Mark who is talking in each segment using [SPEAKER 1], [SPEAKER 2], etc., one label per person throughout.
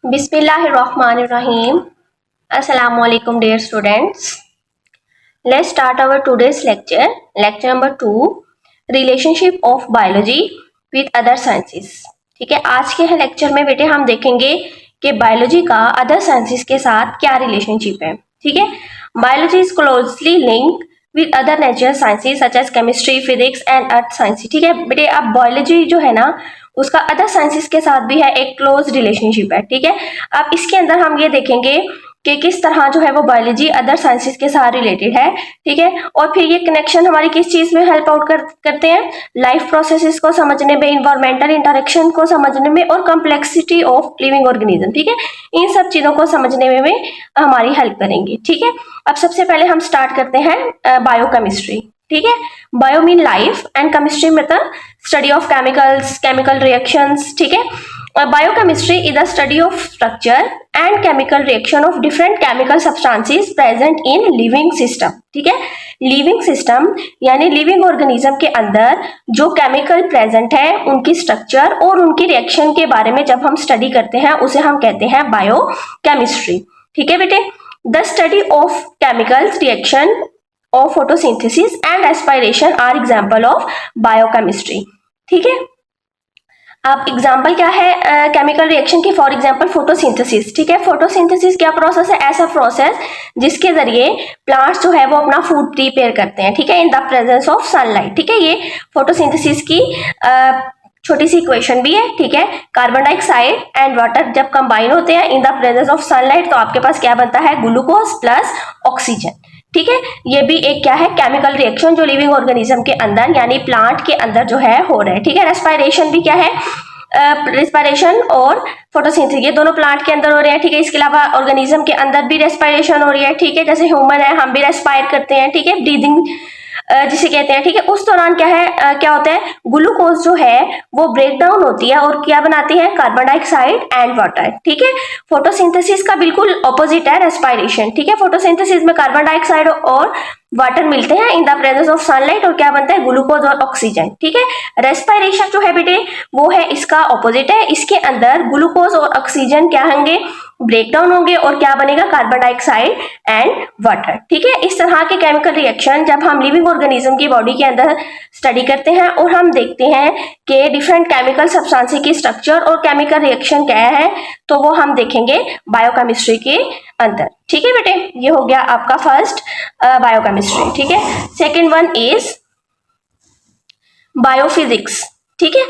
[SPEAKER 1] Bismillahirrahmanirrahim. Assalamualaikum dear students. Let's start our today's lecture. Lecture number 2, Relationship of Biology with Other Sciences. ठीक है, आज के lecture में बेटे हम देखेंगे कि बायोलॉजी का अदर साइंसेस के साथ क्या रिलेशनशिप है. ठीक है, biology is closely linked with other natural sciences such as chemistry, physics and earth science. ठीक है बेटे, अब बायोलॉजी जो है ना उसका अदर साइंसेस के साथ भी है एक क्लोज रिलेशनशिप है. ठीक है, अब इसके अंदर हम ये देखेंगे कि किस तरह जो है वो बायोलॉजी अदर साइंसेस के साथ रिलेटेड है. ठीक है, और फिर ये कनेक्शन हमारी किस चीज में हेल्प आउट करते हैं, लाइफ प्रोसेसेस को समझने में, इन्वायरमेंटल इंटरेक्शन को समझने में और कॉम्प्लेक्सिटी ऑफ लिविंग ऑर्गेनिज्म. ठीक है, इन सब चीजों को समझने में हमारी हेल्प करेंगे. ठीक है, अब सबसे पहले हम स्टार्ट करते हैं बायोकेमिस्ट्री. ठीक है, bio mean life and chemistry मतलब study of chemicals, chemical reactions. ठीक है, biochemistry is the study of structure and chemical reaction of different chemical substances present in living system. ठीक है, लिविंग सिस्टम यानी लिविंग ऑर्गेनिज्म के अंदर जो chemical present है उनकी स्ट्रक्चर और उनकी रिएक्शन के बारे में जब हम स्टडी करते हैं उसे हम कहते हैं बायोकेमिस्ट्री. ठीक है बेटे, the study of chemicals reaction of photosynthesis and respiration are example of biochemistry. ठीक है, अब एग्जाम्पल क्या है केमिकल रिएक्शन की, फॉर एग्जाम्पल फोटोसिंथेसिस. ठीक है, फोटोसिंथेसिस क्या प्रोसेस है, ऐसा प्रोसेस जिसके जरिए प्लांट्स जो है वो अपना फूड प्रिपेयर करते हैं. ठीक है, in the presence of sunlight. ठीक है, ये फोटोसिंथेसिस की छोटी सी इक्वेशन भी है. ठीक है, कार्बन डाइऑक्साइड एंड वाटर जब कंबाइन होते हैं in the presence of sunlight तो आपके पास क्या बनता है, ग्लूकोज प्लस ऑक्सीजन. ठीक है, ये भी एक क्या है, केमिकल रिएक्शन जो लिविंग ऑर्गेनिज्म के अंदर यानी प्लांट के अंदर जो है हो रहा है. ठीक है, रेस्पिरेशन भी क्या है, रेस्पिरेशन और फोटोसिंथेसिस ये दोनों प्लांट के अंदर हो रहे हैं. ठीक है, इसके अलावा ऑर्गेनिज्म के अंदर भी रेस्पिरेशन हो रही है. ठीक है, जैसे ह्यूमन है हम भी रेस्पायर करते हैं. ठीक है, ब्रीदिंग जिसे कहते हैं. ठीक है, उस दौरान क्या है क्या होता है, ग्लूकोज जो है वो ब्रेक डाउन होती है और क्या बनाती है, कार्बन डाइऑक्साइड एंड वाटर. ठीक है, फोटोसिंथेसिस का बिल्कुल ऑपोजिट है रेस्पिरेशन. ठीक है, फोटोसिंथेसिस में कार्बन डाइऑक्साइड और वाटर मिलते हैं in the presence of sunlight और क्या बनता है, ग्लूकोज और ऑक्सीजन. ठीक है, रेस्पिरेशन जो है बेटे वो है इसका ऑपोजिट है. इसके अंदर ग्लूकोज और ऑक्सीजन क्या होंगे, ब्रेक डाउन होंगे और क्या बनेगा, कार्बन डाइऑक्साइड एंड वाटर. ठीक है, इस तरह के केमिकल रिएक्शन जब हम लिविंग ऑर्गेनिज्म की बॉडी के अंदर स्टडी करते हैं और हम देखते हैं कि डिफरेंट केमिकल सब्सटेंसेस की स्ट्रक्चर और केमिकल रिएक्शन क्या है तो वो हम देखेंगे बायोकेमिस्ट्री के अंदर. ठीक है बेटे, ये हो गया आपका फर्स्ट बायोकेमिस्ट्री. ठीक है, सेकेंड वन इज बायोफिजिक्स. ठीक है,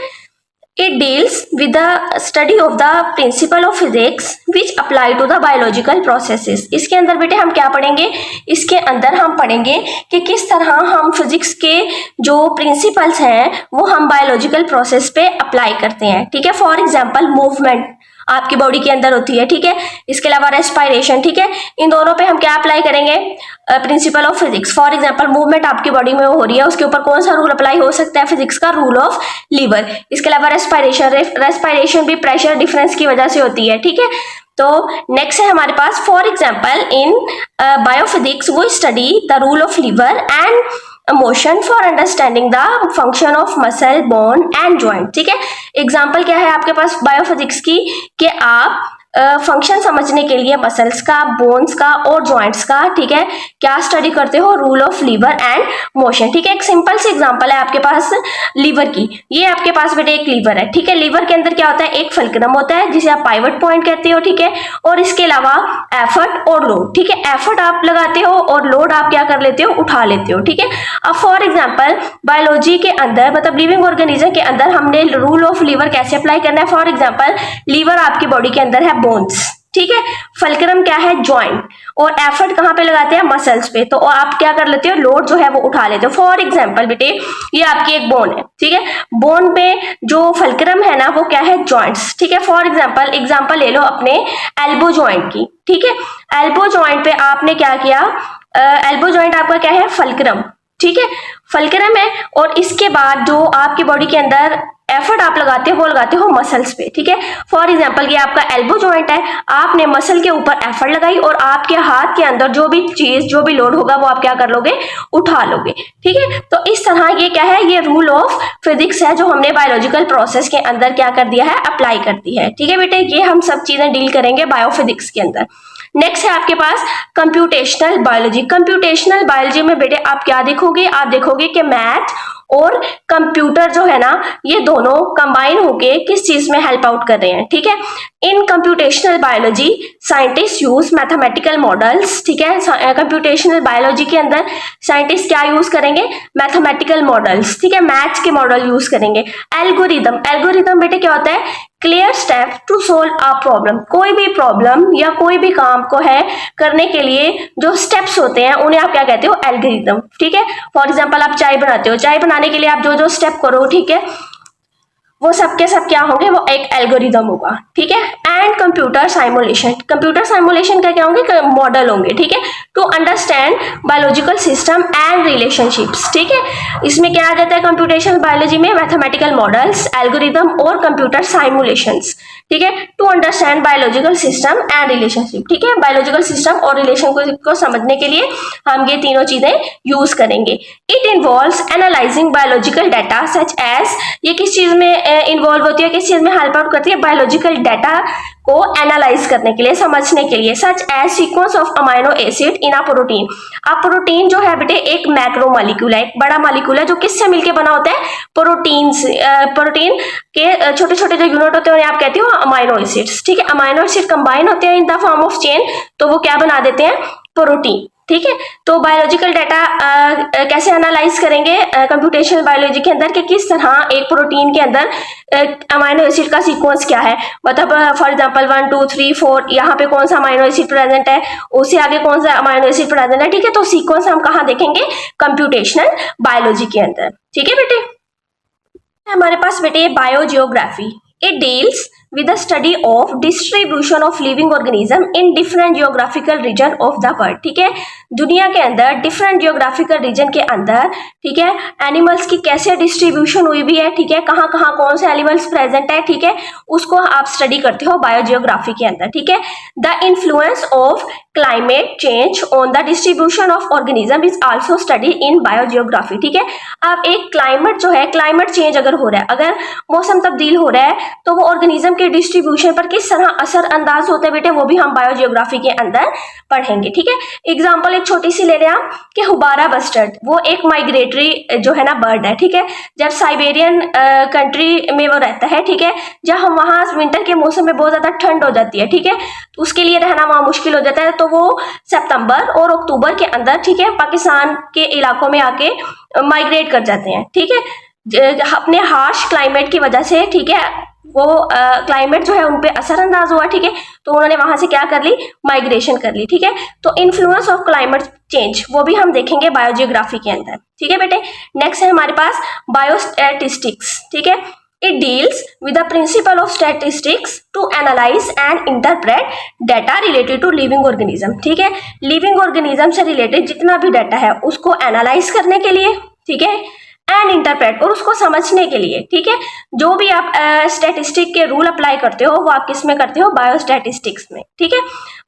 [SPEAKER 1] it deals with the study of the principle of physics which apply to the biological processes. इसके अंदर बेटे हम क्या पढ़ेंगे, इसके अंदर हम पढ़ेंगे कि किस तरह हम फिजिक्स के जो प्रिंसिपल्स हैं वो हम बायोलॉजिकल प्रोसेस पे अप्लाई करते हैं. ठीक है, फॉर एग्जांपल मूवमेंट आपकी बॉडी के अंदर होती है. ठीक है, इसके अलावा रेस्पिरेशन. ठीक है, इन दोनों पे हम क्या अप्लाई करेंगे, principle of physics. For example movement आपकी बॉडी में हो रही है उसके ऊपर कौन सा रूल अप्लाई हो सकता है, फिजिक्स का रूल ऑफ लीवर. इसके अलावा रेस्पिरेशन भी प्रेशर डिफरेंस की वजह से होती है. ठीक है, तो नेक्स्ट है हमारे पास फॉर एग्जांपल इन बायोफिजिक्स वो study the rule of lever and motion for understanding the function of muscle, bone and joint. ठीक है, एग्जाम्पल क्या है आपके पास बायोफिजिक्स की कि आप फंक्शन समझने के लिए मसल्स का, बोन्स का और जॉइंट्स का ठीक है क्या स्टडी करते हो, rule of lever and motion. ठीक है, एक सिंपल सी एग्जांपल है आपके पास लीवर की. ये आपके पास बेटे एक लीवर है. ठीक है, लीवर के अंदर क्या होता है, एक फल्क्रम होता है जिसे आप पाइवट पॉइंट कहते हो. ठीक है, और इसके अलावा एफर्ट और लोड. ठीक है, एफर्ट आप लगाते हो और लोड आप क्या कर लेते हो, उठा लेते हो. ठीक है, अब फॉर एग्जाम्पल बायोलॉजी के अंदर मतलब लिविंग ऑर्गेनिज्म के अंदर हमने रूल ऑफ लीवर कैसे अप्लाई करना है. फॉर एग्जाम्पल लीवर आपकी बॉडी के अंदर है बोन्स. ठीक है, फल्क्रम क्या है, जॉइंट, और एफर्ट कहां पे लगाते हैं, मसल्स पे. तो आप क्या कर लेते हो, लोड जो है वो उठा लेते हो. फॉर एग्जांपल बेटे ये आपकी एक बोन है. ठीक है, बोन पे जो फल्क्रम है ना वो क्या है, जॉइंट्स. ठीक है, फॉर एग्जांपल ले लो अपने एल्बो जॉइंट की. ठीक है, एल्बो जॉइंट पे आपने क्या किया, एल्बो जॉइंट आपका क्या है, फल्क्रम. ठीक है, फल्क्रम है और इसके बाद जो आपकी बॉडी के अंदर एफर्ट आप लगाते हो वो लगाते हो मसल्स पे, ठीक है। फॉर एग्जांपल ये आपका एल्बो जॉइंट है, आपने मसल के ऊपर एफर्ट लगाई और आपके हाथ के अंदर जो भी चीज जो भी लोड होगा वो आप क्या कर लोगे, उठा लोगे, ठीक है। तो इस तरह ये क्या है, ये रूल ऑफ फिजिक्स है जो हमने बायोलॉजिकल प्रोसेस के अंदर क्या कर दिया है, अप्लाई कर दी है, ठीक है बेटे। ये हम सब चीजें डील करेंगे बायोफिजिक्स के अंदर। नेक्स्ट है आपके पास कंप्यूटेशनल बायोलॉजी। कंप्यूटेशनल बायोलॉजी में बेटे आप क्या देखोगे, आप देखोगे कि मैथ और कंप्यूटर जो है ना ये दोनों कंबाइन होके किस चीज में हेल्प आउट कर रहे हैं, ठीक है। In computational biology scientist use mathematical models, ठीक है। कंप्यूटेशनल बायोलॉजी के अंदर साइंटिस्ट क्या यूज करेंगे, मैथमेटिकल मॉडल्स, ठीक है, मैथ्स के मॉडल यूज करेंगे। एल्गोरिदम, एल्गोरिदम बेटे क्या होता है, clear step to solve a problem. कोई भी प्रॉब्लम या कोई भी काम को है करने के लिए जो स्टेप्स होते हैं उन्हें आप क्या कहते हो, एल्गोरिदम, ठीक है। फॉर एग्जांपल आप चाय बनाते हो, चाय बनाने के लिए आप जो जो स्टेप करो, ठीक है, वो सब के सब क्या होंगे, वो एक एल्गोरिदम होगा, ठीक है। And computer simulation, computer simulation का क्या होंगे, मॉडल होंगे, ठीक है, to understand biological system and relationships, ठीक है। इसमें क्या आ जाता है कंप्यूटेशनल बायोलॉजी में, मैथमेटिकल मॉडल्स, एल्गोरिदम और कंप्यूटर साइमुलेशंस, ठीक है, to understand biological system and relationship, ठीक है। बायोलॉजिकल सिस्टम और रिलेशन को समझने के लिए हम ये तीनों चीजें यूज करेंगे। It involves analysing biological data such as, ये किस चीज में इन्वॉल्व होती है, किस चीज में हेल्प आउट करती है, बायोलॉजिकल डाटा को एनालाइज करने के लिए, समझने के लिए। Such as sequence of amino acid in a protein. अब प्रोटीन जो है बेटे एक मैक्रो मॉलिक्यूल है, एक बड़ा मॉलिक्यूल है जो किससे मिलके बना होता है, प्रोटीन से। प्रोटीन के छोटे छोटे जो यूनिट होते हैं उन्हें आप कहते हो अमाइनो एसिड्स, ठीक है। अमाइनो एसिड कंबाइन होते हैं in the form of chain, तो वो क्या बना देते हैं, प्रोटीन, ठीक है। तो बायोलॉजिकल डाटा कैसे एनालाइज करेंगे कंप्यूटेशनल बायोलॉजी के अंदर, कि किस तरह एक प्रोटीन के अंदर अमाइनो एसिड का सीक्वेंस क्या है, मतलब फॉर एग्जांपल 1 2 3 4 यहाँ पे कौन सा अमाइनो एसिड प्रेजेंट है, उससे आगे कौन सा अमाइनो एसिड प्रेजेंट है, ठीक है। तो सीक्वेंस हम कहाँ देखेंगे, कंप्यूटेशनल बायोलॉजी के अंदर, ठीक है बेटे। हमारे पास बेटे biogeography, it deals with the study of distribution of living organism in different geographical region of the world, ठीक है। दुनिया के अंदर डिफरेंट जियोग्राफिकल रीजन के अंदर, ठीक है, एनिमल्स की कैसे डिस्ट्रीब्यूशन हुई भी है, ठीक है, कहाँ कहाँ कौन से एनिमल्स प्रेजेंट है, ठीक है, उसको आप स्टडी करते हो बायोजियोग्राफी के अंदर, ठीक है। The influence of climate change on the distribution of organism is also study in biogeography, ठीक है। अब एक क्लाइमेट जो है, क्लाइमेट चेंज अगर हो रहा है, अगर मौसम तब्दील हो रहा है, तो वो ऑर्गेनिज्म के डिस्ट्रीब्यूशन पर किस तरह असर अंदाज होता है बेटे, वो भी हम बायोजियोग्राफी के अंदर पढ़ेंगे, ठीक है। एग्जांपल एक छोटी सी ले रहे हैं कि हुबारा बस्टर्ड, वो एक माइग्रेटरी जो है ना बर्ड है, ठीक है। जब साइबेरियन कंट्री में वो रहता है, ठीक है, जब हम वहाँ विंटर के मौसम में बहुत ज्यादा ठंड हो जाती है, ठीक है, तो उसके लिए रहना वहाँ मुश्किल हो जाता है, तो वो सितंबर और अक्टूबर के अंदर, ठीक है, पाकिस्तान के इलाकों में आके माइग्रेट कर जाते हैं, ठीक है, अपने हार्श क्लाइमेट की वजह से, ठीक है, वो क्लाइमेट जो है उन पे असरअंदाज हुआ, ठीक है, तो उन्होंने वहां से क्या कर ली, माइग्रेशन कर ली, ठीक है। तो इन्फ्लुएंस ऑफ क्लाइमेट चेंज वो भी हम देखेंगे बायोजियोग्राफी के अंदर, ठीक है बेटे। नेक्स्ट है हमारे पास बायोस्टैटिस्टिक्स, ठीक है। It deals with the principle of statistics to analyze and interpret data related to living organism, ठीक है। लिविंग ऑर्गेनिज्म से रिलेटेड जितना भी डाटा है उसको एनालाइज करने के लिए, ठीक है, एंड इंटरप्रेट और उसको समझने के लिए, ठीक है। जो भी आप स्टैटिस्टिक के रूल अप्लाई करते हो वो आप किस में करते हो, बायोस्टैटिस्टिक्स में, ठीक है।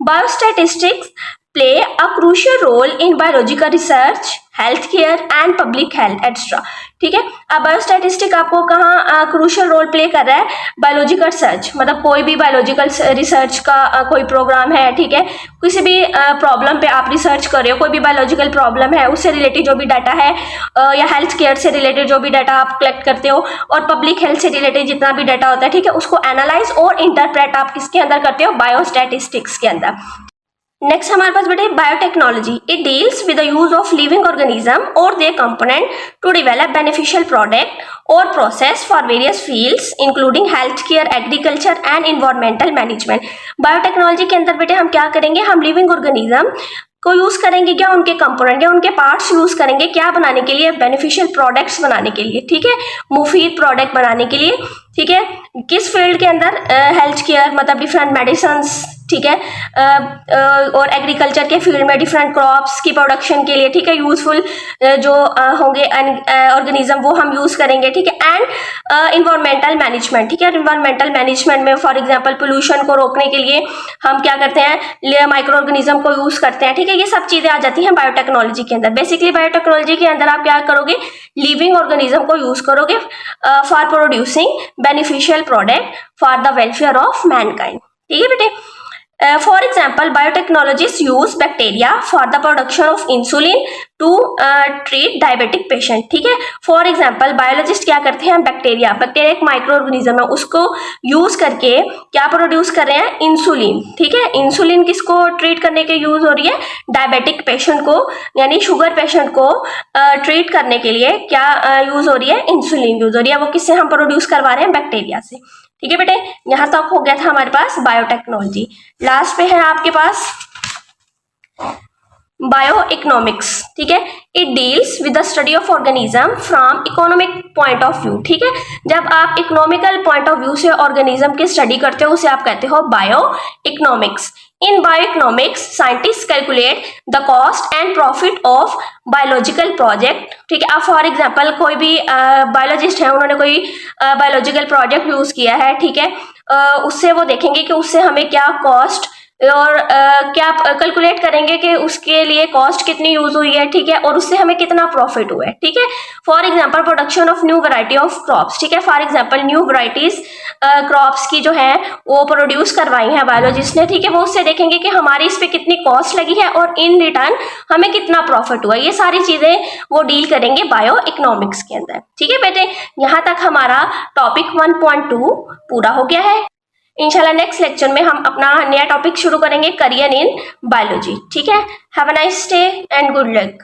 [SPEAKER 1] Biostatistics play a crucial role in biological research, health care and public health extra, ठीक है। अब बायोस्टैटिस्टिक आपको कहाँ क्रूशियल रोल प्ले कर रहा है, बायोलॉजिकल रिसर्च, मतलब कोई भी बायोलॉजिकल रिसर्च का कोई प्रोग्राम है, ठीक है, किसी भी प्रॉब्लम पे आप रिसर्च कर रहे हो, कोई भी बायोलॉजिकल प्रॉब्लम है उससे रिलेटेड जो भी डाटा है, या हेल्थ केयर से रिलेटेड जो भी डाटा आप कलेक्ट करते हो, और पब्लिक हेल्थ से रिलेटेड जितना भी डाटा होता है, ठीक है, उसको एनालाइज और इंटरप्रेट आप किसके अंदर करते हो, बायोस्टैटिस्टिक्स के अंदर। नेक्स्ट हमारे पास बेटे biotechnology, it deals with the use of living organism और their component to develop beneficial product और process for various fields including health care, agriculture and environmental management. Biotechnology के अंदर बेटे हम क्या करेंगे, हम लिविंग ऑर्गेनिज्म को यूज करेंगे, क्या उनके कंपोनेंट या उनके पार्ट्स यूज करेंगे, क्या बनाने के लिए, बेनिफिशियल प्रोडक्ट्स बनाने के लिए, ठीक है, मुफीद प्रोडक्ट बनाने के लिए, ठीक है। किस फील्ड के अंदर, हेल्थ केयर, मतलब डिफरेंट मेडिसिन ठीक है, और एग्रीकल्चर के फील्ड में डिफरेंट क्रॉप्स की प्रोडक्शन के लिए, ठीक है, यूजफुल जो होंगे ऑर्गेनिज्म वो हम यूज करेंगे, ठीक है। एंड इन्वायरमेंटल मैनेजमेंट, ठीक है, इन्वायरमेंटल मैनेजमेंट में फॉर एग्जांपल पोल्यूशन को रोकने के लिए हम क्या करते हैं, माइक्रो ऑर्गेनिज्म को यूज करते हैं, ठीक है। ये सब चीजें आ जाती हैं बायोटेक्नोलॉजी के अंदर। बेसिकली बायोटेक्नोलॉजी के अंदर आप क्या करोगे, लिविंग ऑर्गेनिज्म को यूज करोगे for producing beneficial product for the welfare of Mankind, ठीक है बेटे। For example, biotechnologists use bacteria for the production of insulin to treat diabetic patient, ठीक है। फॉर एग्जाम्पल बायोलॉजिस्ट क्या करते हैं, बैक्टीरिया एक माइक्रो ऑर्गेनिज्म है, उसको यूज करके क्या प्रोड्यूस कर रहे हैं, इंसुलिन, ठीक है। इंसुलिन किसको ट्रीट करने के यूज हो रही है, डायबिटिक पेशेंट को, यानी शुगर पेशेंट को ट्रीट करने के लिए क्या यूज हो रही है, इंसुलिन यूज हो रही है। वो किससे हम प्रोड्यूस करवा रहे हैं, बैक्टीरिया से, ठीक है बेटे। यहां तक हो गया था हमारे पास बायोटेक्नोलॉजी। लास्ट पे है आपके पास बायो इकोनॉमिक्स, ठीक है। It deals with the study of organism from economic point of view, ठीक है। जब आप इकोनॉमिकल पॉइंट ऑफ व्यू से ऑर्गेनिज्म की स्टडी करते हो उसे आप कहते हो bio economics. In bioeconomics scientist calculate the cost and profit of biological project, ठीक है। अब फॉर एग्जांपल कोई भी बायोलॉजिस्ट है, उन्होंने कोई बायोलॉजिकल प्रोजेक्ट यूज किया है, ठीक है, उससे वो देखेंगे कि उससे हमें क्या कॉस्ट और क्या कैलकुलेट करेंगे कि उसके लिए कॉस्ट कितनी यूज हुई है, ठीक है, और उससे हमें कितना प्रॉफिट हुआ है, ठीक है। For example production of new variety of crops, ठीक है। For example new varieties crops की जो है वो प्रोड्यूस करवाई है बायोलॉजिस्ट ने, ठीक है। वो उससे देखेंगे कि हमारी इस पे कितनी कॉस्ट लगी है और इन रिटर्न हमें कितना प्रॉफिट हुआ। ये सारी चीजें वो डील करेंगे बायो इकोनॉमिक्स के अंदर, ठीक है बेटे। यहाँ तक हमारा टॉपिक 1.2 पूरा हो गया है। इंशाल्लाह नेक्स्ट लेक्चर में हम अपना नया टॉपिक शुरू करेंगे, करियर इन बायोलॉजी, ठीक है। Have a nice day and good luck.